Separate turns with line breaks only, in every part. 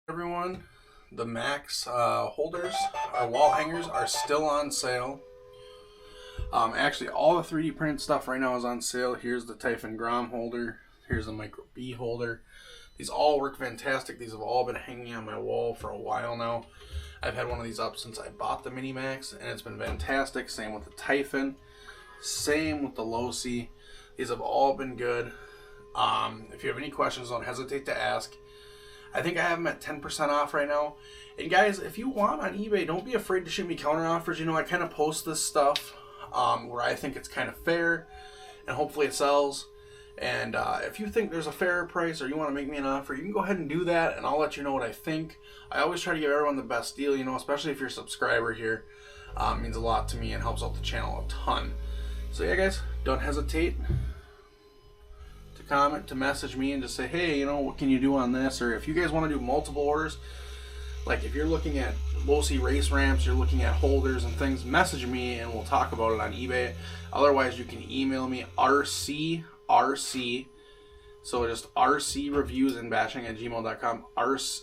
Everyone, the Max holders, our wall hangers are still on sale. Actually, all the 3D printed stuff right now is on sale. Here's the Typhon Grom holder. Here's the Micro B holder. These all work fantastic. These have all been hanging on my wall for a while now. I've had one of these up since I bought the Mini Maxx, and it's been fantastic. Same with the Typhon. Same with the Losi. These have all been good. If you have any questions, don't hesitate to ask. I think I have them at 10% off right now. And guys, if you want on eBay, don't be afraid to shoot me counter offers. You know, I kind of post this stuff where I think it's kind of fair, and hopefully it sells. And if you think there's a fairer price or you want to make me an offer, you can go ahead and do that, and I'll let you know what I think. I always try to give everyone the best deal, you know, especially if you're a subscriber here. It means a lot to me and helps out the channel a ton. So yeah, guys, don't hesitate to comment, to message me, and just say, hey, you know, what can you do on this? Or if you guys want to do multiple orders, like if you're looking at Losi race ramps, you're looking at holders and things, message me and we'll talk about it on eBay. Otherwise, you can email me rc, so just rcreviews and bashing at gmail.com, rcreviews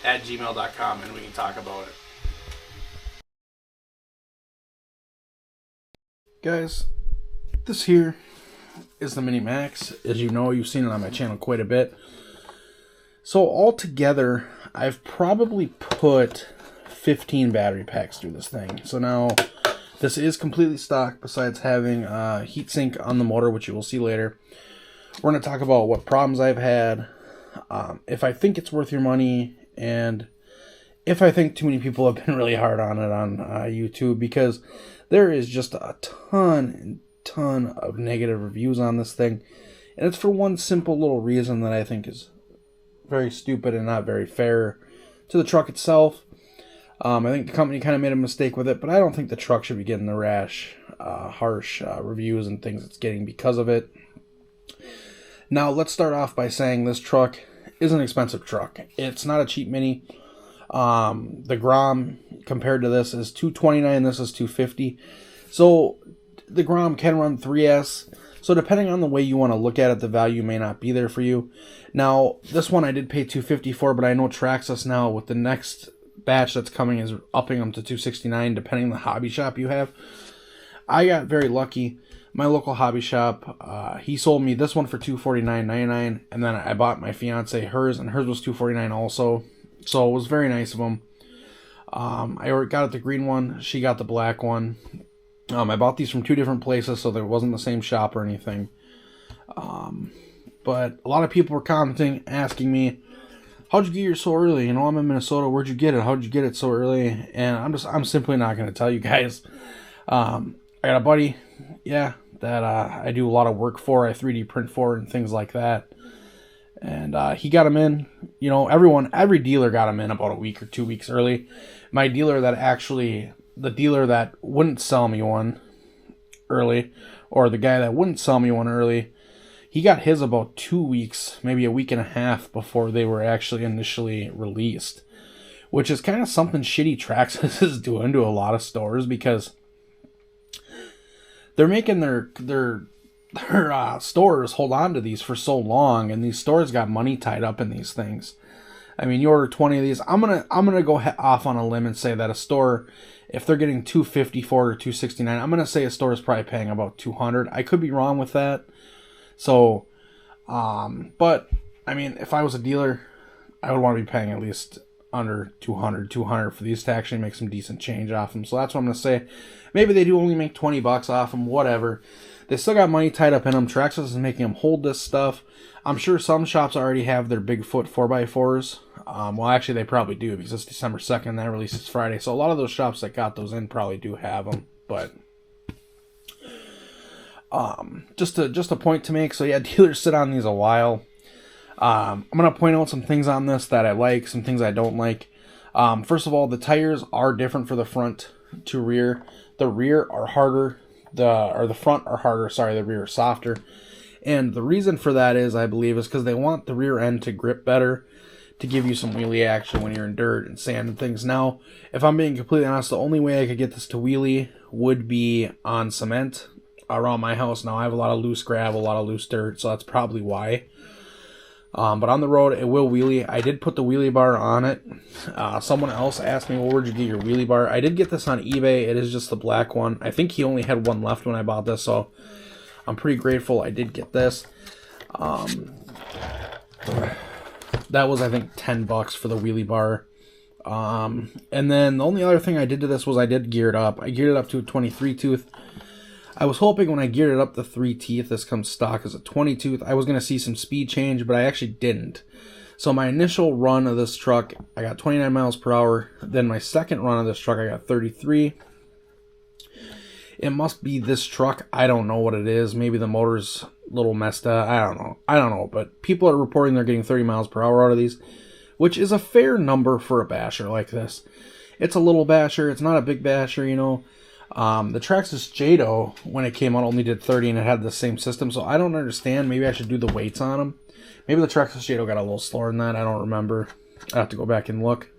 at gmail.com, and we can talk about it. Guys, this here is the Mini Maxx. As you know, you've seen it on my channel quite a bit. So altogether, I've probably put 15 battery packs through this thing. So now, this is completely stock, besides having a heatsink on the motor, which you will see later. We're going to talk about what problems I've had, if I think it's worth your money, and if I think too many people have been really hard on it on YouTube, because there is just a ton of negative reviews on this thing, and it's for one simple little reason that I think is very stupid and not very fair to the truck itself. I think the company kind of made a mistake with it, but I don't think the truck should be getting the harsh reviews and things it's getting because of it. Now, let's start off by saying this truck is an expensive truck. It's not a cheap Mini. The Grom compared to this is $229. This is $250. So the Grom can run 3S. So depending on the way you want to look at it, the value may not be there for you. Now, this one I did pay $250 for, but I know Traxxas now with the next batch that's coming is upping them to $269, depending on the hobby shop you have. I got very lucky. My local hobby shop, he sold me this one for $249.99, and then I bought my fiance hers, and hers was $249 also. So it was very nice of them. I got the green one. She got the black one. I bought these from two different places, so there wasn't the same shop or anything. But a lot of people were commenting, asking me, how'd you get yours so early? You know, I'm in Minnesota. Where'd you get it? How'd you get it so early? And I'm simply not going to tell you guys. I got a buddy, that I do a lot of work for. I 3D print for and things like that. And he got them in. You know, every dealer got them in about a week or 2 weeks early. My dealer the dealer that wouldn't sell me one early, or the guy that wouldn't sell me one early, he got his about 2 weeks, maybe a week and a half before they were actually initially released. Which is kind of something shitty Traxxas is doing to a lot of stores, because they're making their stores hold on to these for so long, and these stores got money tied up in these things. I mean, you order 20 of these. I'm gonna go off on a limb and say that a store, if they're getting $250 for it or $269, I'm gonna say a store is probably paying about $200. I could be wrong with that. So, but I mean, if I was a dealer, I would want to be paying at least under $200 for these to actually make some decent change off them. So that's what I'm gonna say. Maybe they do only make $20 off them, whatever. They still got money tied up in them. Traxxas is making them hold this stuff. I'm sure some shops already have their Bigfoot 4x4s. Well, actually, they probably do, because it's December 2nd. That releases Friday. So a lot of those shops that got those in probably do have them. But just a point to make. So yeah, dealers sit on these a while. I'm going to point out some things on this that I like, some things I don't like. First of all, the tires are different for the front to rear. The rear are harder. The front are harder, the rear is softer. And the reason for that is, I believe, is because they want the rear end to grip better, to give you some wheelie action when you're in dirt and sand and things. Now, if I'm being completely honest, the only way I could get this to wheelie would be on cement around my house. Now, I have a lot of loose gravel, a lot of loose dirt, so that's probably why. But on the road, it will wheelie. I did put the wheelie bar on it. Someone else asked me, well, where'd you get your wheelie bar? I did get this on eBay. It is just the black one. I think he only had one left when I bought this, so I'm pretty grateful I did get this. That was, I think, $10 for the wheelie bar. And then the only other thing I did to this was I did gear it up. I geared it up to a 23 tooth. I was hoping when I geared it up to 3 teeth, this comes stock as a 20 tooth, I was going to see some speed change, but I actually didn't. So my initial run of this truck, I got 29 miles per hour. Then my second run of this truck, I got 33. It must be this truck. I don't know what it is. Maybe the motor's a little messed up. I don't know. But people are reporting they're getting 30 miles per hour out of these, which is a fair number for a basher like this. It's a little basher. It's not a big basher, you know. The Traxxas Jado, when it came out, only did 30 and it had the same system. So I don't understand. Maybe I should do the weights on them. Maybe the Traxxas Jado got a little slower than that. I don't remember. I have to go back and look.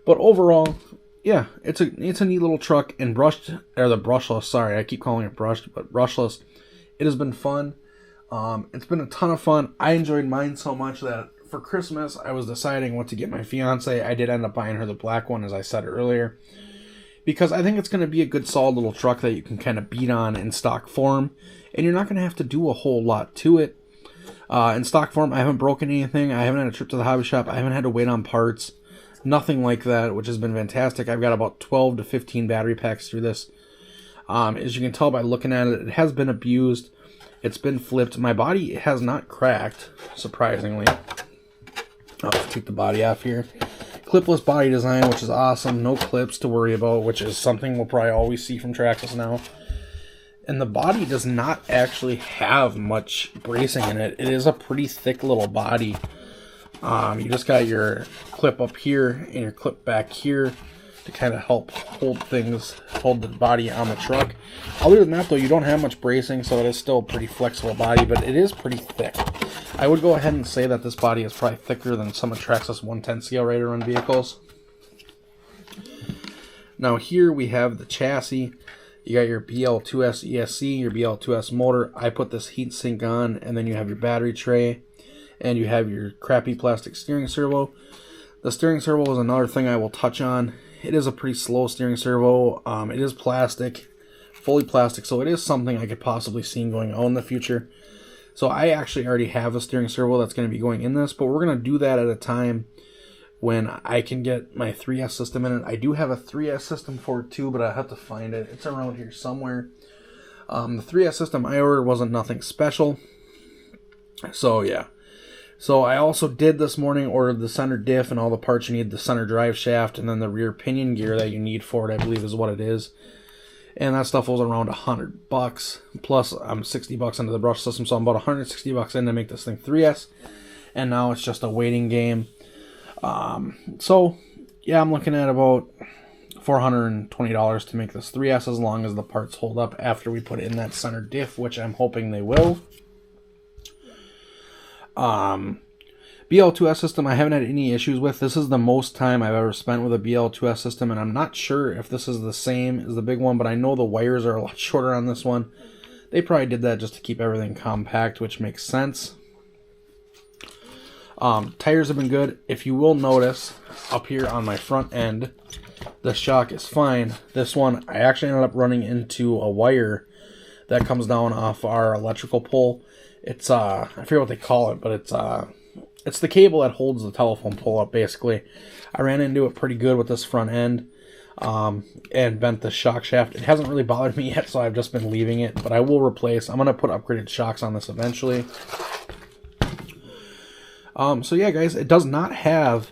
But overall, yeah, it's a neat little truck. And brushless, sorry, I keep calling it brushed, but brushless. It has been fun. It's been a ton of fun. I enjoyed mine so much that for Christmas, I was deciding what to get my fiance. I did end up buying her the black one, as I said earlier, because I think it's going to be a good solid little truck that you can kind of beat on in stock form, and you're not going to have to do a whole lot to it. In stock form, I haven't broken anything. I haven't had a trip to the hobby shop. I haven't had to wait on parts. Nothing like that, which has been fantastic. I've got about 12 to 15 battery packs through this. As you can tell by looking at it, it has been abused. It's been flipped. My body has not cracked, surprisingly. I'll take the body off here. Clipless body design, which is awesome. No clips to worry about, which is something we'll probably always see from Traxxas now. And the body does not actually have much bracing in it. It is a pretty thick little body. You just got your clip up here and your clip back here to kind of help hold the body on the truck. Other than that, though, you don't have much bracing, so it is still a pretty flexible body, but it is pretty thick. I would go ahead and say that this body is probably thicker than some of Traxxas 110 scale rated run vehicles. Now here we have the chassis. You got your BL2S ESC, your BL2S motor. I put this heat sink on, and then you have your battery tray, and you have your crappy plastic steering servo. The steering servo is another thing I will touch on. It is a pretty slow steering servo. It is plastic, fully plastic, so it is something I could possibly see going on in the future. So I actually already have a steering servo that's going to be going in this, but we're going to do that at a time when I can get my 3S system in it. I do have a 3S system for it too, but I have to find it. It's around here somewhere. The 3S system I ordered wasn't nothing special. So yeah. So I also did this morning ordered the center diff and all the parts you need, the center drive shaft, and then the rear pinion gear that you need for it, I believe is what it is. And that stuff was around $100. Plus, I'm $60 into the brush system, so I'm about $160 in to make this thing 3S. And now it's just a waiting game. So, yeah, I'm looking at about $420 to make this 3S, as long as the parts hold up after we put in that center diff, which I'm hoping they will. BL2S system I haven't had any issues with. This is the most time I've ever spent with a BL2S system, and I'm not sure if this is the same as the big one, but I know the wires are a lot shorter on this one. They probably did that just to keep everything compact, which makes sense. Tires have been good. If you will notice, up here on my front end, the shock is fine. This one, I actually ended up running into a wire that comes down off our electrical pole. It's, I forget what they call it, but it's the cable that holds the telephone pole up, basically. I ran into it pretty good with this front end, and bent the shock shaft. It hasn't really bothered me yet, so I've just been leaving it, but I will replace. I'm going to put upgraded shocks on this eventually. So yeah, guys, it does not have,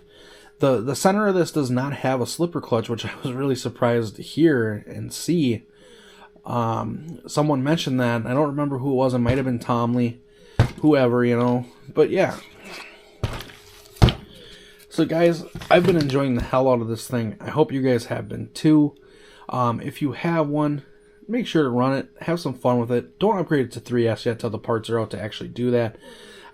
the center of this does not have a slipper clutch, which I was really surprised to hear and see. Someone mentioned that. I don't remember who it was. It might have been Tom Lee, whoever, you know, but yeah. So guys, I've been enjoying the hell out of this thing. I hope you guys have been too. If you have one, make sure to run it, have some fun with it. Don't upgrade it to 3S yet till the parts are out to actually do that.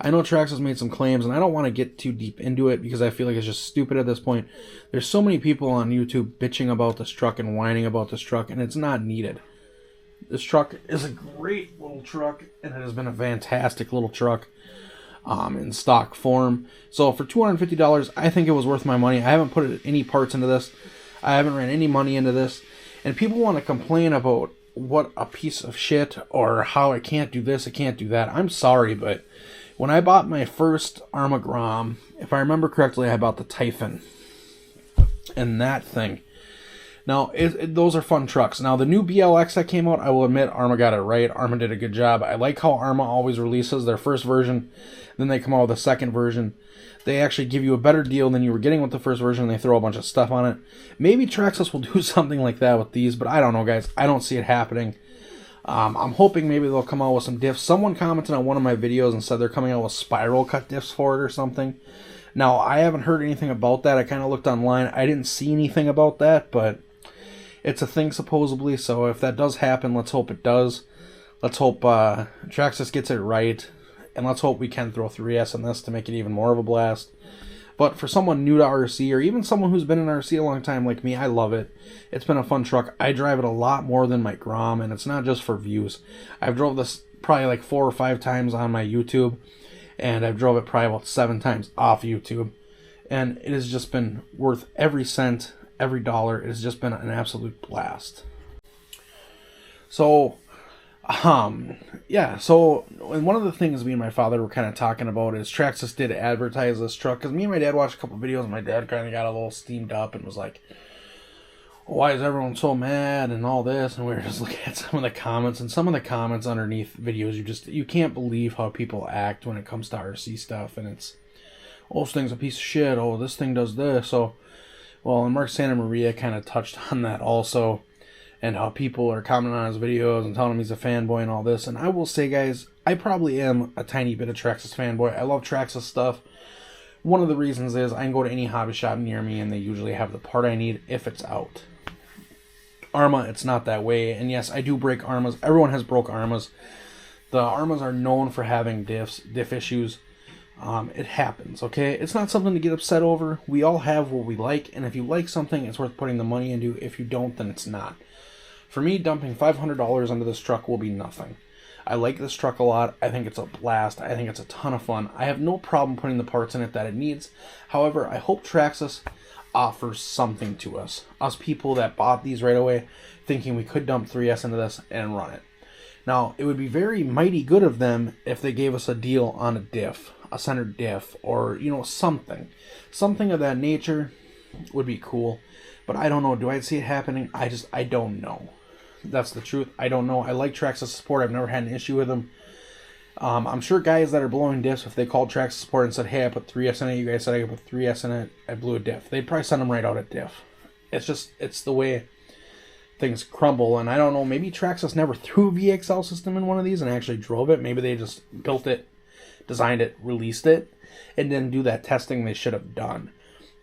I know Traxxas made some claims, and I don't want to get too deep into it because I feel like it's just stupid at this point. There's so many people on YouTube bitching about this truck and whining about this truck, and it's not needed. This truck is a great little truck, and it has been a fantastic little truck in stock form. So for $250, I think it was worth my money. I haven't put any parts into this. I haven't ran any money into this. And people want to complain about what a piece of shit or how it can't do this, it can't do that. I'm sorry, but when I bought my first Arma-Grom, if I remember correctly, I bought the Typhon. And that thing. Now, those are fun trucks. Now, the new BLX that came out, I will admit, Arma got it right. Arma did a good job. I like how Arma always releases their first version, then they come out with a second version. They actually give you a better deal than you were getting with the first version, and they throw a bunch of stuff on it. Maybe Traxxas will do something like that with these, but I don't know, guys. I don't see it happening. I'm hoping maybe they'll come out with some diffs. Someone commented on one of my videos and said they're coming out with spiral cut diffs for it or something. Now, I haven't heard anything about that. I kind of looked online. I didn't see anything about that, but it's a thing supposedly. So if that does happen, let's hope it does. Let's hope Traxxas gets it right. And let's hope we can throw 3S in this to make it even more of a blast. But for someone new to RC, or even someone who's been in RC a long time like me, I love it. It's been a fun truck. I drive it a lot more than my Grom, and it's not just for views. I've drove this probably like 4 or 5 times on my YouTube, and I've drove it probably about 7 times off YouTube. And it has just been worth every cent, every dollar. It has just been an absolute blast. So, yeah, so one of the things me and my father were kind of talking about is Traxxas did advertise this truck, because me and my dad watched a couple videos, and my dad kind of got a little steamed up and was like, why is everyone so mad and all this? And we were just looking at some of the comments, and some of the comments underneath videos, you can't believe how people act when it comes to RC stuff, and it's, oh, this thing's a piece of shit, oh, this thing does this. So, well, and Mark Santa Maria kind of touched on that also, and how people are commenting on his videos and telling him he's a fanboy and all this. And I will say, guys, I probably am a tiny bit of Traxxas fanboy. I love Traxxas stuff. One of the reasons is I can go to any hobby shop near me and they usually have the part I need if it's out. Arma, it's not that way. And yes, I do break Armas. Everyone has broke Armas. The Armas are known for having diff issues. It happens, okay? It's not something to get upset over. We all have what we like, and if you like something, it's worth putting the money into. If you don't, then it's not. For me, dumping $500 into this truck will be nothing. I like this truck a lot. I think it's a blast. I think it's a ton of fun. I have no problem putting the parts in it that it needs. However, I hope Traxxas offers something to us people that bought these right away, thinking we could dump 3S into this and run it. Now, it would be very mighty good of them if they gave us a deal on a diff, a centered diff, or, you know, something of that nature would be cool. But I don't know. Do I see it happening? I don't know. That's the truth. I don't know. I like Traxxas support. I've never had an issue with them. I'm sure guys that are blowing diffs, if they called Traxxas support and said, hey, I put 3S in it, you guys said I could put 3S in it, I blew a diff, they'd probably send them right out at diff. It's the way things crumble. And I don't know, maybe Traxxas never threw a VXL system in one of these and actually drove it. Maybe they just built it, designed it, released it, and didn't do that testing they should have done.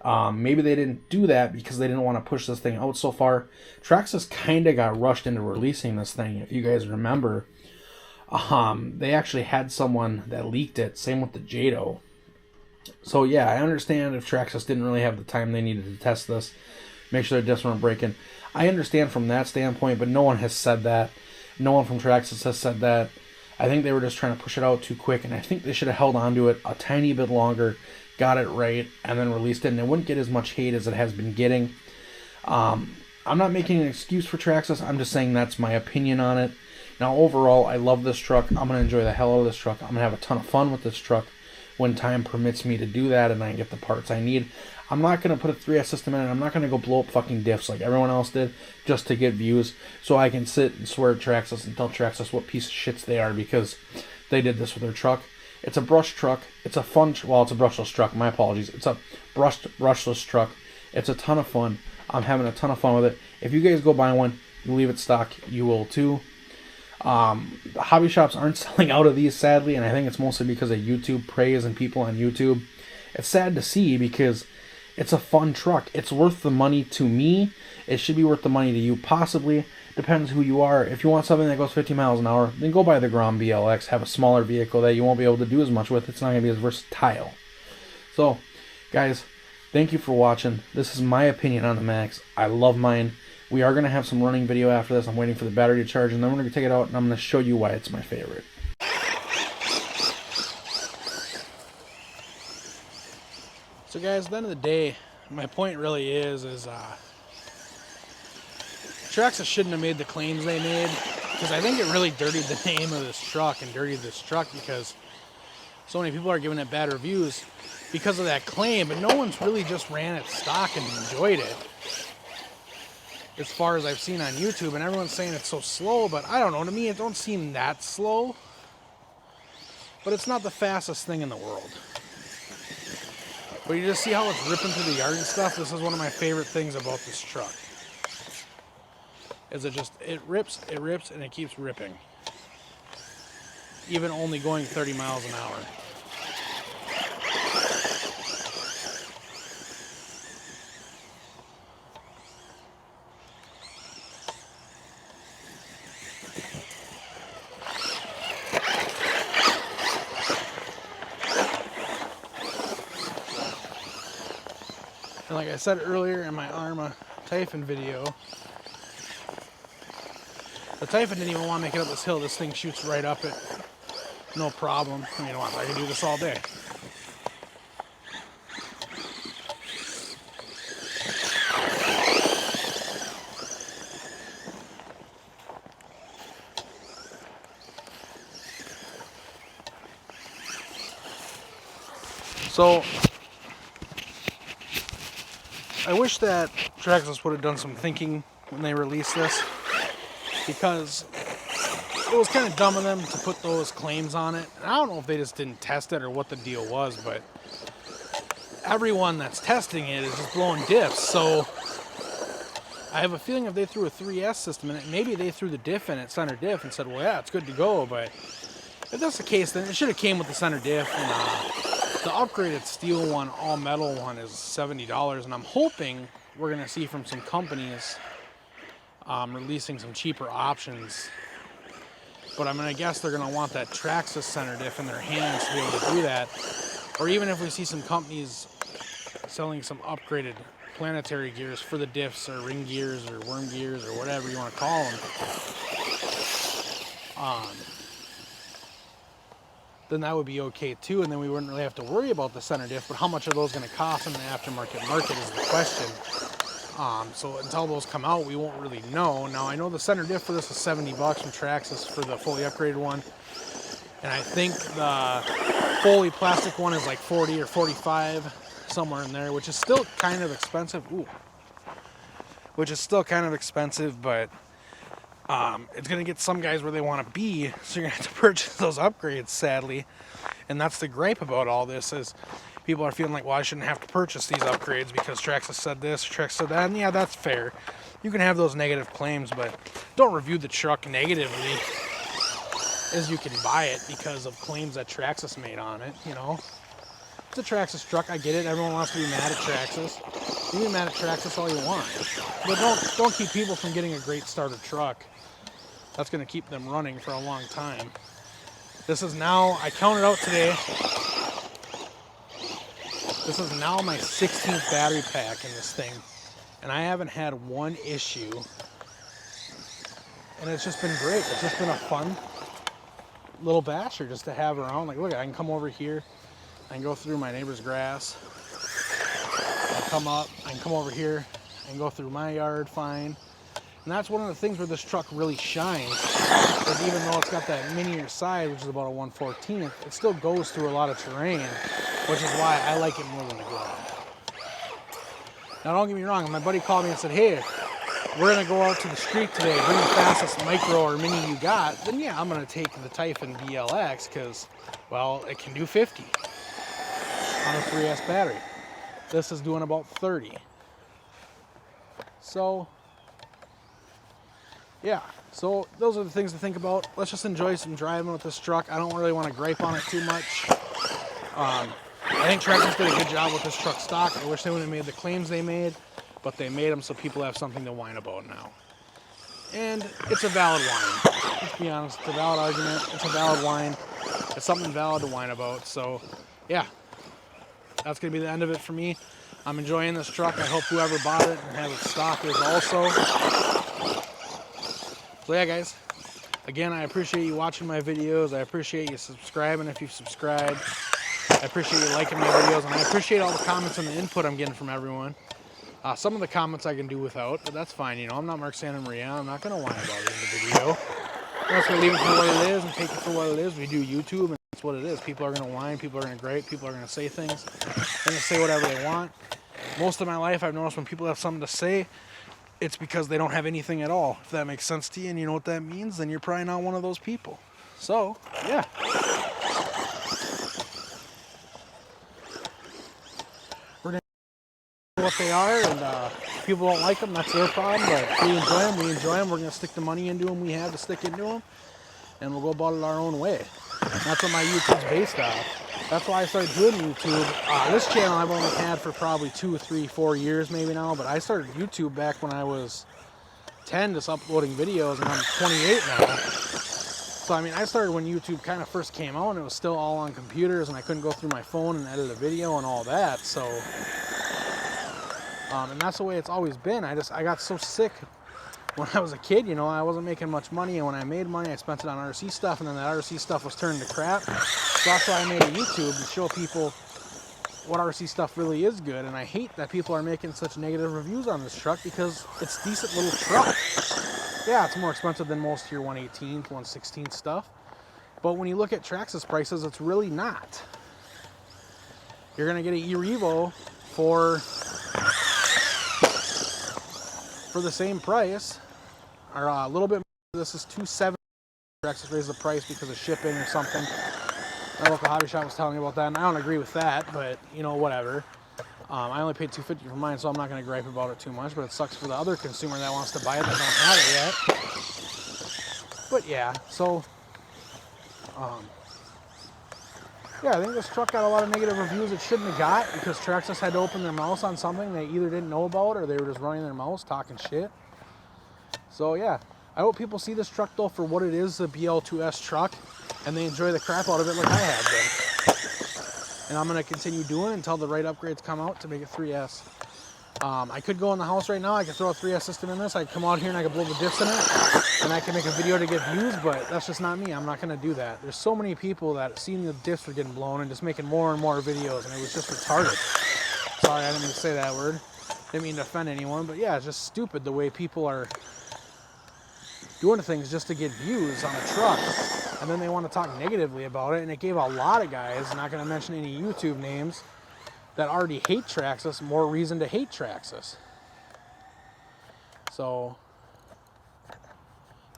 Maybe they didn't do that because they didn't want to push this thing out so far. Traxxas kind of got rushed into releasing this thing, if you guys remember. They actually had someone that leaked it, same with the Jado. So yeah, I understand if Traxxas didn't really have the time they needed to test this, make sure their diffs weren't breaking. I understand from that standpoint, but no one has said that. No one from Traxxas has said that. I think they were just trying to push it out too quick, and I think they should have held on to it a tiny bit longer, got it right, and then released it, and it wouldn't get as much hate as it has been getting. I'm not making an excuse for Traxxas. I'm just saying that's my opinion on it. Now, overall, I love this truck. I'm going to enjoy the hell out of this truck. I'm going to have a ton of fun with this truck when time permits me to do that and I get the parts I need. I'm not going to put a 3S system in it. I'm not going to go blow up fucking diffs like everyone else did just to get views so I can sit and swear at Traxxas and tell Traxxas what piece of shits they are because they did this with their truck. It's a brush truck. It's a fun, well, it's a brushless truck. My apologies. It's a brushless truck. It's a ton of fun. I'm having a ton of fun with it. If you guys go buy one, you leave it stock, you will too. The hobby shops aren't selling out of these, sadly, and I think it's mostly because of YouTube praise and people on YouTube. It's sad to see because it's a fun truck. It's worth the money to me. It should be worth the money to you, possibly. depends who you are. If you want something that goes 50 miles an hour, then go buy the Grom BLX. Have a smaller vehicle that you won't be able to do as much with. It's not going to be as versatile. So, guys, thank you for watching. This is my opinion on the Maxx. I love mine. We are going to have some running video after this. I'm waiting for the battery to charge, and then we're going to take it out, and I'm going to show you why it's my favorite. So, guys, at the end of the day, my point really is Traxxas shouldn't have made the claims they made, because I think it really dirtied the name of this truck and dirtied this truck because so many people are giving it bad reviews because of that claim, but no one's really just ran its stock and enjoyed it as far as I've seen on YouTube, and everyone's saying it's so slow, but I don't know, to me it don't seem that slow, but it's not the fastest thing in the world. But you just see how it's ripping through the yard and stuff. This is one of my favorite things about this truck. Is it rips, and it keeps ripping. Even only going 30 miles an hour. And like I said earlier in my Arma Typhon video, the Typhon didn't even want to make it up this hill. This thing shoots right up it. No problem. I mean, I can do this all day. So, I wish that Traxxas would have done some thinking when they released this, because it was kind of dumb of them to put those claims on it. And I don't know if they just didn't test it or what the deal was, but everyone that's testing it is just blowing diffs. So I have a feeling if they threw a 3S system in it, maybe they threw the diff in it, center diff, and said, well, yeah, it's good to go. But if that's the case, then it should have came with the center diff. And the upgraded steel one, all metal one, is $70, and I'm hoping we're going to see from some companies releasing some cheaper options. But I'm going to guess they're going to want that Traxxas center diff in their hands to be able to do that. Or even if we see some companies selling some upgraded planetary gears for the diffs, or ring gears, or worm gears, or whatever you want to call them, then that would be okay too, and then we wouldn't really have to worry about the center diff. But how much are those going to cost in the aftermarket market is the question. So until those come out, we won't really know. Now, I know the center diff for this is $70 from Traxxas for the fully upgraded one, and I think the fully plastic one is like 40 or 45, somewhere in there, which is still kind of expensive. Which is still kind of expensive, but it's going to get some guys where they want to be, so you're going to have to purchase those upgrades, sadly. And that's the gripe about all this, is people are feeling like, well, I shouldn't have to purchase these upgrades because Traxxas said this, Traxxas said that, and yeah, that's fair. You can have those negative claims, but don't review the truck negatively as you can buy it because of claims that Traxxas made on it, you know. It's a Traxxas truck, I get it, everyone wants to be mad at Traxxas. You can be mad at Traxxas all you want, but don't keep people from getting a great starter truck. That's going to keep them running for a long time. This is now, I counted out today, this is now my 16th battery pack in this thing, and I haven't had one issue, and it's just been great. It's just been a fun little basher just to have around. Like, look, I can come over here, I can go through my neighbor's grass, I come up, I can come over here, I can go through my yard fine. And that's one of the things where this truck really shines, is even though it's got that minier side, which is about a 1/14th, it still goes through a lot of terrain, which is why I like it more than the Grom. Now, don't get me wrong, if my buddy called me and said, hey, we're going to go out to the street today, bring the fastest micro or mini you got, then yeah, I'm going to take the Typhon BLX because, well, it can do 50 on a 3S battery. This is doing about 30. So, yeah, so those are the things to think about. Let's just enjoy some driving with this truck. I don't really want to gripe on it too much. I think Traxxas did a good job with this truck stock. I wish they would have made the claims they made, but they made them so people have something to whine about now. And it's a valid whine. Let's be honest, it's a valid argument. It's a valid whine. It's something valid to whine about. So, yeah, that's going to be the end of it for me. I'm enjoying this truck. I hope whoever bought it and has it stock is also. So, yeah, guys. Again, I appreciate you watching my videos. I appreciate you subscribing if you've subscribed. I appreciate you liking my videos. And I appreciate all the comments and the input I'm getting from everyone. Some of the comments I can do without, but that's fine. You know, I'm not Mark Santa Maria. I'm not going to whine about it in the video. I'm just going to leave it for what it is and take it for what it is. We do YouTube, and that's what it is. People are going to whine. People are going to gripe. People are going to say things. They're going to say whatever they want. Most of my life, I've noticed when people have something to say, it's because they don't have anything at all. If that makes sense to you and you know what that means, then you're probably not one of those people. So, yeah. We're going to what they are, and if people don't like them, that's their problem, but we enjoy them, we're going to stick the money into them we have to stick into them, and we'll go about it our own way. And that's what my YouTube's based on. That's why I started doing YouTube. This channel I've only had for probably 2, 3, 4 years maybe now, but I started YouTube back when I was 10, just uploading videos, and I'm 28 now. So, I mean, I started when YouTube kind of first came out, and it was still all on computers, and I couldn't go through my phone and edit a video and all that, so... and that's the way it's always been. I got so sick when I was a kid, you know, I wasn't making much money, and when I made money, I spent it on RC stuff, and then that RC stuff was turned to crap. So that's why I made a YouTube, to show people what RC stuff really is good, and I hate that people are making such negative reviews on this truck, because it's a decent little truck. Yeah, it's more expensive than most of your 1/18th, 1/16th stuff, but when you look at Traxxas prices, it's really not. You're going to get an E-Revo for the same price, or a little bit more. This is $270. Traxxas raised the price because of shipping or something. My local hobby shop was telling me about that, and I don't agree with that, but, you know, whatever. I only paid $250 for mine, so I'm not going to gripe about it too much, but it sucks for the other consumer that wants to buy it that don't have it yet. But, yeah, so, yeah, I think this truck got a lot of negative reviews it shouldn't have got, because Traxxas had to open their mouths on something they either didn't know about, or they were just running their mouths talking shit. So, yeah, I hope people see this truck, though, for what it is, the BL2S truck, and they enjoy the crap out of it like I have been. And I'm going to continue doing it until the right upgrades come out to make it 3S. I could go in the house right now, I could throw a 3S system in this, I could come out here and I could blow the diffs in it, and I can make a video to get views, but that's just not me. I'm not going to do that. There's so many people that seen the diffs were getting blown and just making more and more videos, and it was just retarded. Sorry, I didn't mean to say that word. Didn't mean to offend anyone, but yeah, it's just stupid the way people are doing things just to get views on a truck, and then they want to talk negatively about it, and it gave a lot of guys, not going to mention any YouTube names, that already hate Traxxas more reason to hate Traxxas. So,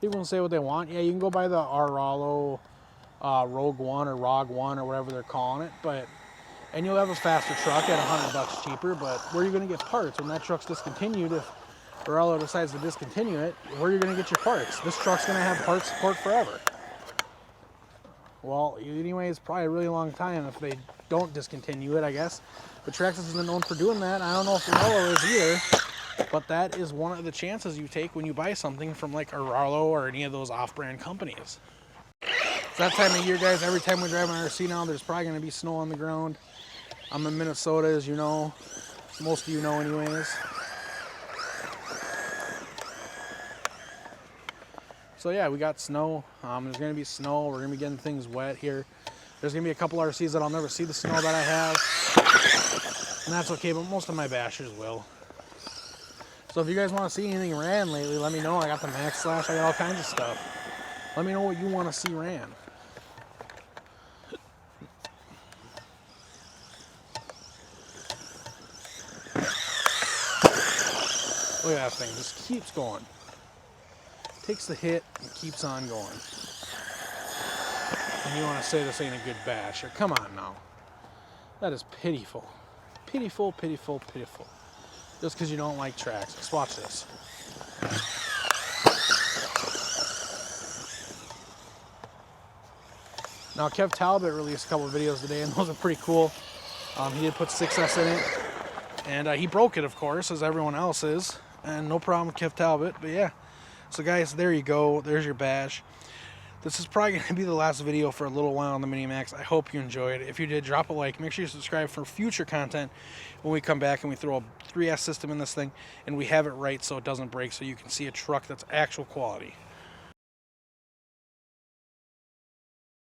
people can say what they want. Yeah, you can go buy the Aralo Rogue One or ROG One or whatever they're calling it, and you'll have a faster truck at $100 cheaper, but where are you going to get parts when that truck's discontinued? If Aralo decides to discontinue it, where are you going to get your parts? This truck's going to have parts support forever. Well, anyway, it's probably a really long time if they don't discontinue it, I guess. But Traxxas isn't known for doing that. I don't know if Aralo is either, but that is one of the chances you take when you buy something from like Aralo or any of those off-brand companies. It's that time of year, guys. Every time we drive on RC now, there's probably going to be snow on the ground. I'm in Minnesota, as you know. Most of you know anyways. So yeah, we got snow. There's going to be snow. We're going to be getting things wet here. There's going to be a couple RCs that I'll never see the snow that I have. And that's okay, but most of my bashers will. So if you guys want to see anything ran lately, let me know. I got the Max Slash. I got all kinds of stuff. Let me know what you want to see ran. Look at that thing. Just keeps going. Takes the hit and keeps on going. And you want to say this ain't a good basher. Come on now. That is pitiful. Pitiful, pitiful, pitiful. Just because you don't like Traxxas. Watch this. Now, Kev Talbot released a couple of videos today, and those are pretty cool. He did put 6S in it. And he broke it, of course, as everyone else is. And no problem with Kev Talbot. But yeah. So guys, there you go. There's your badge. This is probably going to be the last video for a little while on the Mini Maxx. I hope you enjoyed. If you did, drop a like. Make sure you subscribe for future content when we come back and we throw a 3S system in this thing and we have it right so it doesn't break, so you can see a truck that's actual quality.